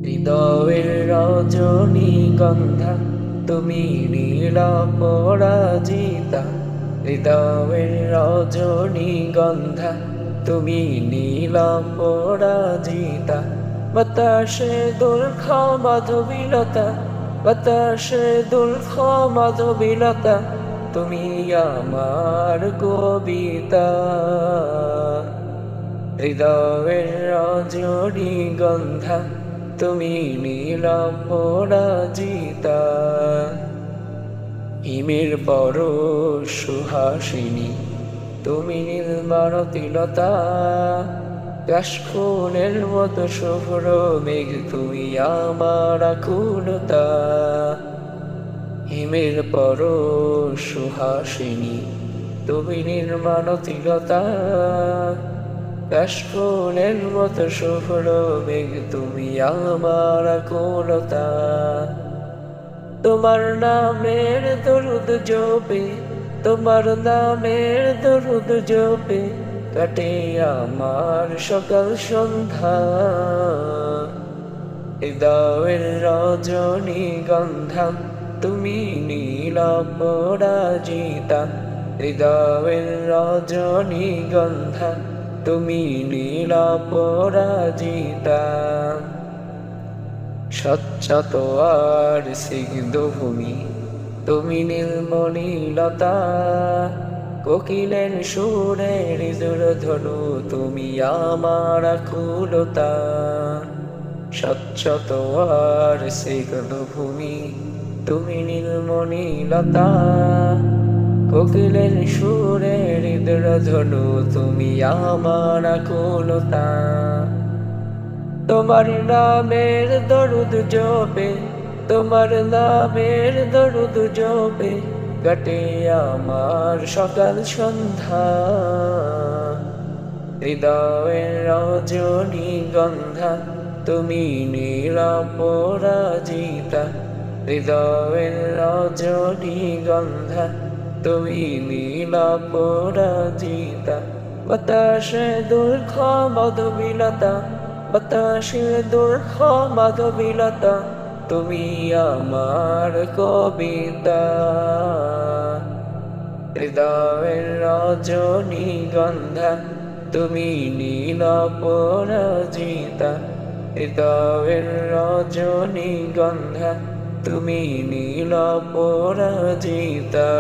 হৃদয়ের রজনীগন্ধা তুমি নীল পরাজিতা। হৃদয়ের রজনীগন্ধা তুমি নীল পরাজিতা। বাতাসে দুর্খ মাধবীলতা, বাতাসে দুর্খ মাধবীলতা, তুমি আমার কবিতা। হৃদয়ের রজনীগন্ধা তুমি নীল পরাজিতা। হিমের পর সুহাসিনী তুমি নীলমালতিলতা। কাশফুলের মতো শুভ্র মেঘ তুমি আমার আকুলতা। হিমের পর সুহাসিনী তুমি নির্মালতিলতা। কাশফুলের মতো শুভ্র মেঘ তুমি আমার আকুলতা। তোমার নামের দরুদ জপে, তোমার নামের দরুদ জপে কাটে আমার সকাল সন্ধ্যা। হৃদয়ের রজনীগন্ধা তুমি নীল পরাজিতা। হৃদয়ের রজনীগন্ধা তুমি নীল পরাজিতা। স্বচ্ছত আর সিগ্ধ ভূমি তুমি নীলমণিলতা। কোকিলের সুরের ধনু তুমি আমার আকুলতা। স্বচ্ছত আর সিগ্ধ ভূমি তুমি নীলমণিলতা। কোকিলের সুরের ধনু তুমি আমার আকুলতা। তোমার নামের দরুদ জপে, তোমার নামের দরুদ জপে কাটে আমার সকাল সন্ধ্যা। হৃদয়ের রজনীগন্ধা তুমি নীল পরাজিতা। হৃদয়ের রজনীগন্ধা তুমি নীল পরাজিতা। বাতাসে দুর্খ মাধবীলতা, বাতাসে দুর্খ মাধবীলতা, তুমি আমার কবিতা। হৃদয়ের রজনীগন্ধা তুমি নীল পরাজিতা। হৃদয়ের রজনীগন্ধা তুমি নীল পরাজিতা।